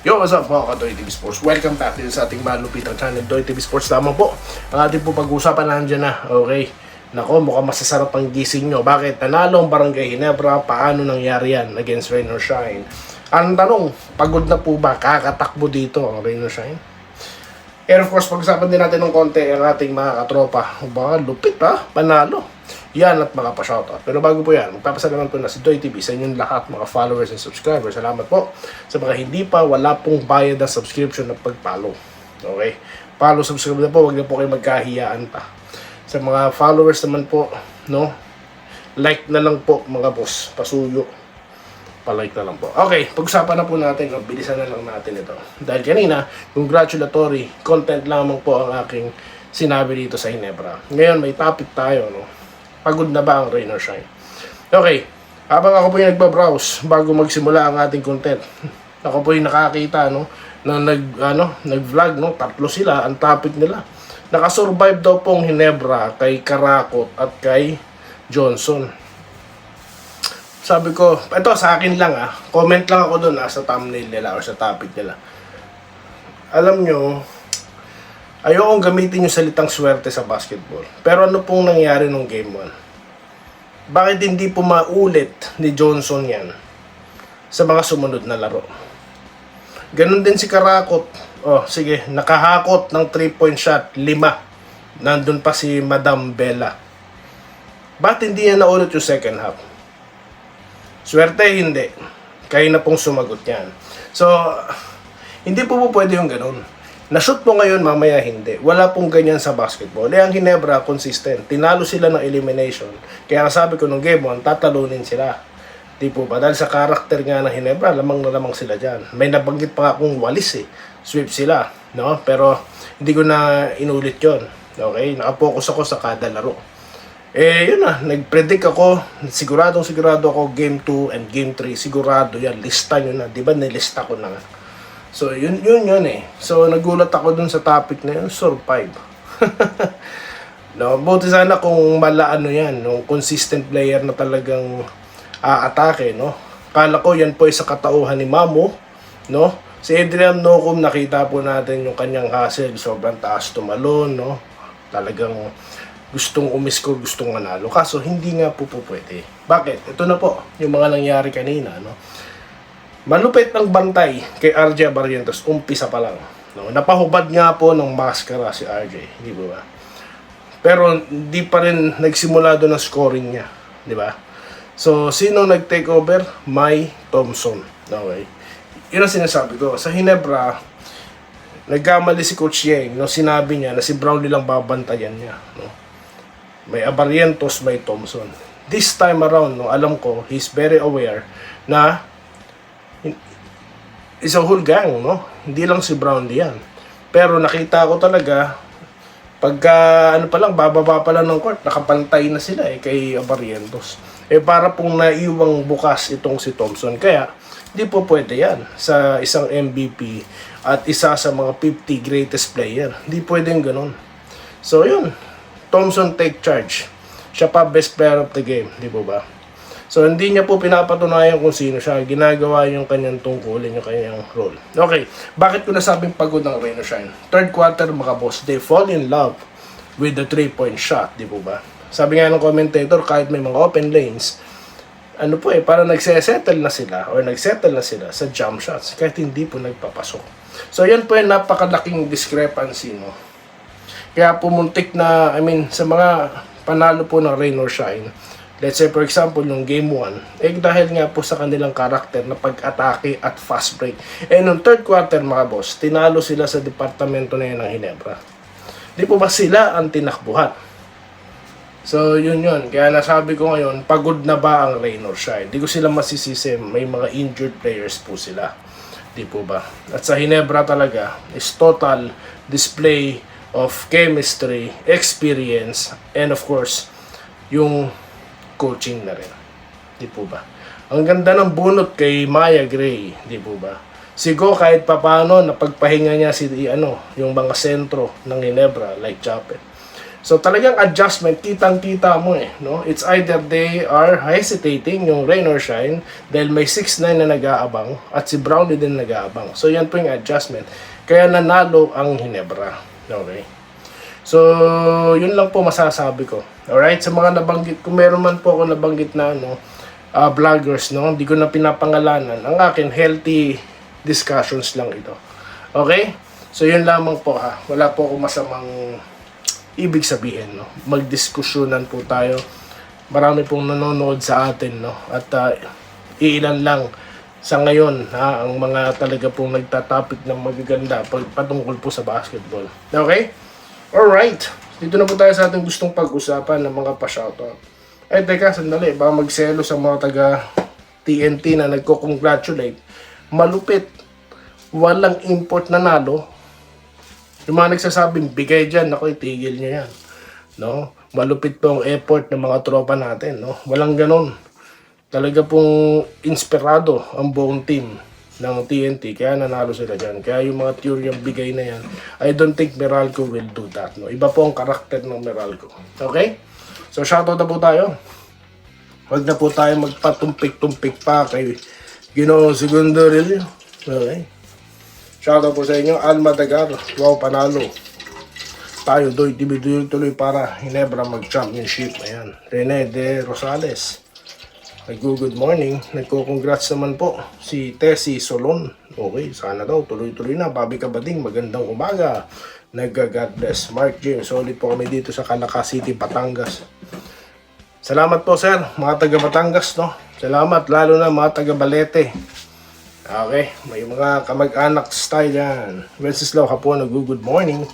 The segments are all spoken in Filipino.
Yo, what's up mga ka-Doy TV Sports? Welcome back din sa ating malupitang channel, Doy TV Sports. Tama po, ang ating po pag-uusapan nandiyan na. Okay, nako, mukhang masasarap ang gising nyo. Bakit? Nanalo ang Barangay Ginebra. Paano nangyari yan against Rain or Shine? Ang tanong, pagod na po ba kakatakbo dito ang Rain or Shine? And of course, pag-usapan din natin ng konti ang ating mga katropa. Baka lupit ha, panalo. Yan at mga pa-shoutout. Pero bago po yan, magpapasalamat po na si Doy TV sa inyong lahat, mga followers and subscribers. Salamat po. Sa mga hindi pa, wala pong bayad na subscription na pag-follow. Okay? Follow, subscribe na po. Huwag na po kayo magkahiyaan pa. Sa mga followers naman po, no? Like na lang po, mga boss. Pasuyo. Pa-like na lang po. Okay, pag-usapan na po natin. No? Bilisan na lang natin ito. Dahil kanina, congratulatory content lamang po ang aking sinabi dito sa Ginebra. Ngayon, may topic tayo, no? Pagod na ba ang Rain or Shine? Okay, habang ako po yung nagbabrowse bago magsimula ang ating content, ako po yung nakakita, no, na nag-vlog, no, tatlo sila, ang topic nila. Nakasurvive daw pong Ginebra kay Karakot at kay Johnson. Sabi ko, ito sa akin lang comment lang ako dun sa thumbnail nila or sa topic nila. Alam nyo, ayokong gamitin yung salitang swerte sa basketball. Pero ano pong nangyari nung game 1? Bakit hindi po maulit ni Johnson yan sa mga sumunod na laro? Ganon din si Karakot. Oh, sige, nakahakot ng 3-point shot, 5. Nandun pa si Madam Bella. Bakit hindi yan naulit yung second half? Swerte, hindi. Kayo na pong sumagot yan. So, hindi po pwede yung ganon. Na-shoot mo ngayon, mamaya hindi. Wala pong ganyan sa basketball. Ang Ginebra, consistent. Tinalo sila ng elimination. Kaya sabi ko nung game 1, tatalunin sila. Di po ba? Dahil sa karakter nga ng Ginebra, lamang na lamang sila dyan. May nabanggit pa akong walis Sweep sila. No? Pero hindi ko na inulit yon. Okay? Nakapokus ako sa kada laro. Yun na. Nag-predict ako. Sigurado ako game 2 and game 3. Sigurado yan. Lista nyo na. Di ba? Nilista ko na nga. So, yun So, nagulat ako dun sa topic na yun, survive. No, buti sana kung malaano yan, no, consistent player na talagang atake, no. Kala ko yan po ay sa katauhan ni Mamo, no. Si Adrian Nocum, nakita po natin yung kanyang hustle, sobrang taas tumalon, no. Talagang gustong umiskor, gustong manalo. Kaso, hindi nga po pwede. Bakit? Ito na po, yung mga nangyari kanina, no. Malupit ang bantay kay RJ Barrientos, umpisa pa lang. No? Napahubad nga po ng maskara si RJ, di ba? Pero hindi pa rin nagsimula doon ang scoring niya, di ba? So, sino nag-take over? Mai Thompson. Okay. Yun ang sinasabi ko. Sa Ginebra, nagkamali si Coach Yeng, no? Sinabi niya na si Brownlee lang babantayan niya. No? May Barrientos, may Thompson. This time around, no, alam ko, he's very aware na is a whole gang, no? Hindi lang si Brownlee yan. Pero nakita ko talaga, pagka, pa lang, bababa pa lang ng court, nakapantay na sila kay Barrientos. Para pong naiwang bukas itong si Thompson. Kaya, hindi po pwede yan sa isang MVP at isa sa mga 50 greatest player. Hindi pwede yung ganun. So, yun. Thompson take charge. Siya pa best player of the game, di po ba? So, hindi niya po pinapatunayan kung sino siya. Ginagawa yung kanyang tungkulin, yung kanyang role. Okay, bakit ko nasabing pagod ng Rain or Shine? Third quarter, mga boss, they fall in love with the 3-point shot, di po ba? Sabi nga ng commentator, kahit may mga open lanes, para nagsesettle na sila or nagsettle na sila sa jump shots kahit hindi po nagpapasok. So, yan po yung napakalaking discrepancy, no? Kaya pumuntik na, sa mga panalo po ng Rain or Shine, let's say, for example, yung game 1, dahil nga po sa kanilang karakter na pag-atake at fast break. Nung third quarter, mga boss, tinalo sila sa departamento na yun ng Ginebra. Di po ba sila ang tinakbuhan? So, yun. Kaya nasabi ko ngayon, pagod na ba ang Rain or Shine? Di ko sila masisisi, may mga injured players po sila. Di po ba? At sa Ginebra talaga, is total display of chemistry, experience, and of course, yung coaching na rin. Di po ba? Ang ganda ng bunot kay Maya Gray, di po ba? Si Go kahit papano napagpahinga niya yung mga sentro ng Ginebra like Chapel. So talagang adjustment, kitang-kita mo no? It's either they are hesitating, yung rain or shine, dahil may 6'9 na nag-aabang at si Brownie din nag-aabang. So yan po yung adjustment. Kaya nanalo ang Hinebra. Okay? So, yun lang po masasabi ko. Alright? Sa mga nabanggit, kung meron man po ako nabanggit na vloggers, hindi ko na pinapangalanan. Ang akin, healthy discussions lang ito. Okay? So, yun lamang po ha. Wala po akong masamang ibig sabihin, magdiskusyonan po tayo. Marami pong nanonood sa atin, at iilan lang sa ngayon ang mga talaga pong nagtatopic ng magaganda patungkol po sa basketball. Okay? Alright. Dito na po tayo sa ating gustong pag-usapan ng mga pa-shoutout. Teka, sandali. Baka magselo sa mga taga TNT na nagko-congratulate. Malupit. Walang import na nalo. Yung mga nagsasabing bigay dyan, itigil nyo yan. Malupit po ang effort ng mga tropa natin. Walang ganon. Talaga pong inspirado ang buong team ng TNT. Kaya nanalo sila dyan. Kaya yung mga theory yung bigay na yan, I don't think Meralco will do that. Iba po ang karakter ng Meralco. Okay? So, shoutout na po tayo. Huwag na po tayo magpatumpik-tumpik pa kay Ginoong Segundorillo. Okay? Shoutout po sa inyo, Alma Dagar. Wow, panalo. Tayo, Doy TV tuloy para Hinebra mag-championship. Ayan. Rene de Rosales. Good morning. Nagko-congrats naman po si Tessie Solon. Okay, sana daw tuloy-tuloy na. Bobby Kabading, magandang umaga. God bless. Mark James, solid po kami dito sa Calaca City, Batangas. Salamat po sir, mga taga Batangas, Salamat, lalo na mga taga Balete. Okay, may mga kamag-anak style yan. Wenceslao Hapon, good morning.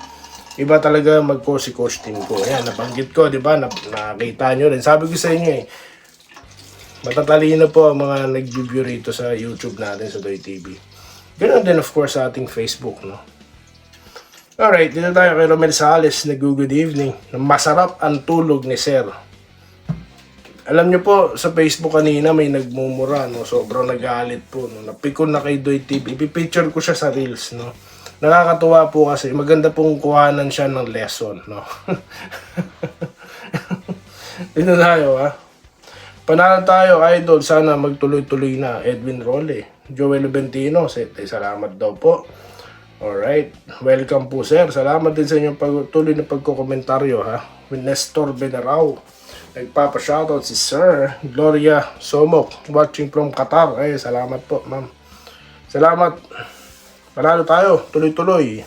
Iba talaga mag-coach team ko. Ayan, nabanggit ko, di ba? Nakita nyo rin. Sabi ko sa inyo matatalino po ang mga nag-view rito sa YouTube natin sa Doy TV. Ganoon din of course sa ating Facebook, Alright, dito tayo kay Romel Sales. Good evening. Masarap ang tulog ni Sir. Alam nyo po, sa Facebook kanina may nagmumura, sobrang nagalit po, napikon na kay Doy TV. Ipipicture ko siya sa Reels, Nakakatuwa po kasi maganda pong kuhanan siya ng lesson, Dito tayo, Panalo tayo, idol. Sana magtuloy-tuloy na. Edwin Role. Joel Bentino. Salamat daw po. Alright. Welcome po, sir. Salamat din sa inyong tuloy na pagkokomentaryo, With Nestor Benarao. Nagpapa-shoutout si Sir Gloria Somok. Watching from Qatar. Salamat po, ma'am. Salamat. Panalo tayo. Tuloy-tuloy.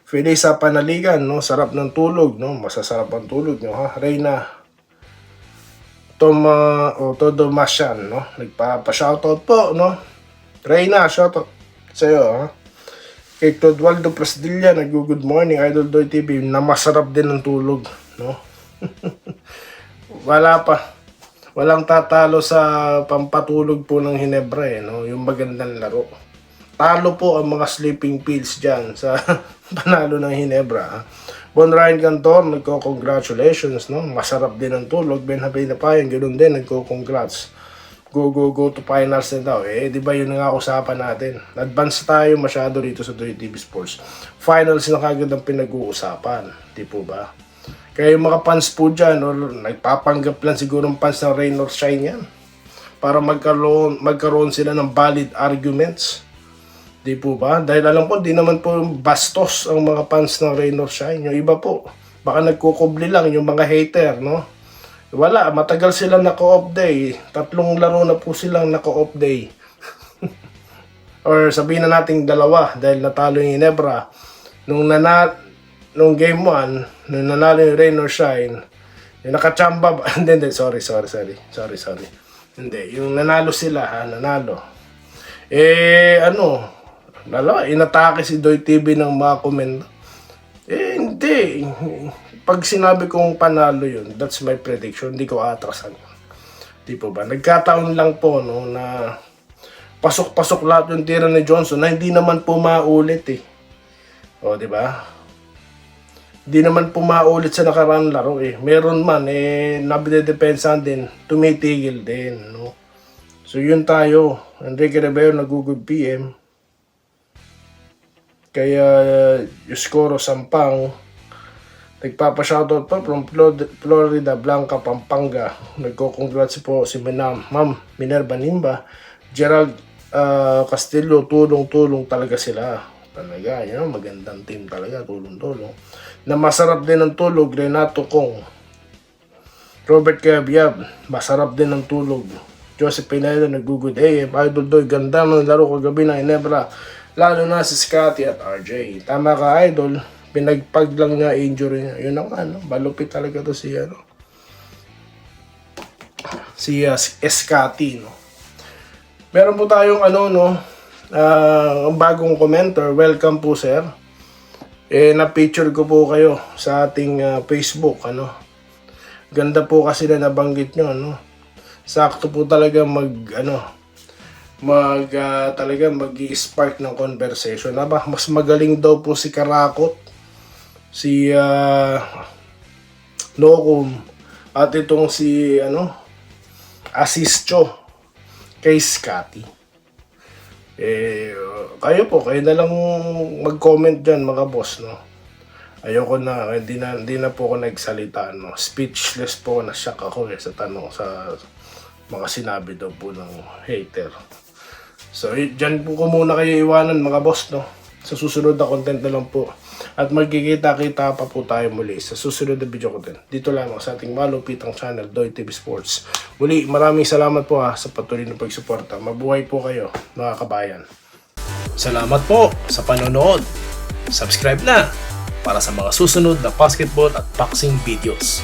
Pwede sa panaligan, Sarap ng tulog, Masasarap ang tulog, Reyna Todo Masyan, Nagpapa-shoutout po, Reyna, shoutout sa'yo, Kay Todwaldo Prasdilla, good morning, Idol Doy TV, na masarap din ang tulog, Walang tatalo sa pampatulog po ng Hinebra, Yung magandang laro. Talo po ang mga sleeping pills dyan sa panalo ng Hinebra, Bon Ryan Cantor, nagko-congratulations, Masarap din ang tulog. Ben Habay na pa yan, ganoon din, nagko-congrats. Go to finals na daw. Di ba yun nga usapan natin? Advance tayo masyado dito sa Doy TV Sports. Finals na kagad ang pinag-uusapan. Di po ba? Kaya yung mga fans po dyan, nagpapanggap lang siguro ng fans ng Rain or Shine yan. Para magkaroon sila ng valid arguments. Di po ba? Dahil alam ko, di naman po bastos ang mga fans ng Rain or Shine. Yung iba po, baka nagkukubli lang yung mga hater, Wala, matagal silang naka-off day. 3 laro na po silang naka-off day. Or sabihin na natin 2 dahil natalo yung Hinebra. Nung game 1, nung nanalo yung Rain or Shine, yung nakachamba ba? Hindi, sorry. Hindi, yung nanalo sila, nanalo. Inatake si Doy TV ng mga comment. Hindi. Pag sinabi kong panalo yun, that's my prediction. Hindi ko atrasan. Di po ba? Nagkataon lang po, na pasok-pasok lahat yung tira ni Johnson na hindi naman po maulit, di ba? Hindi naman po maulit sa nakaraang laro, Meron man, nabidedepensahan din, tumitigil din, So, yun tayo. Enrique Rivero, nag-good PM. Kaya Yuskoro Sampang, Nagpapa-shoutout po from Florida Blanca, Pampanga. Nagko-congrats po si Ma'am Minerva Nimba, Gerald Castillo. Tulong-tulong talaga sila. Talaga, yan, magandang team talaga, tulong-tulong. Na masarap din ang tulog, Renato Kong. Robert Cabiab, masarap din ang tulog. Joseph Pineda, nag-good AM. Idol Doy, ganda ng laro kagabi ng Inebra. Lalo na si Scotty at RJ. Tama ka, Idol. Pinagpag lang niya injury niya. Yun ang malupit talaga to si si Scotty, no. Meron po tayong ang bagong commenter. Welcome po, sir. Na-picture ko po kayo sa ating Facebook, Ganda po kasi na nabanggit nyo, Sakto po talaga talaga mag-i-spark ng conversation. Mas magaling daw po si Karakot, si Nokum, at itong si Asischo kay Scotty. Kayo na lang mag-comment dyan, mga boss, Ayoko na, hindi na po ako nagsalita, Speechless po, na-shock ako sa tanong, sa mga sinabi daw po ng hater. So, dyan po ko muna kayo iwanan, mga boss, Sa susunod na content na lang po. At magkikita-kita pa po tayo muli sa susunod na video content. Dito lamang sa ating malupitang channel, Doy TV Sports. Muli, maraming salamat po sa patuloy na pagsuporta. Mabuhay po kayo, mga kabayan. Salamat po sa panonood. Subscribe na para sa mga susunod na basketball at boxing videos.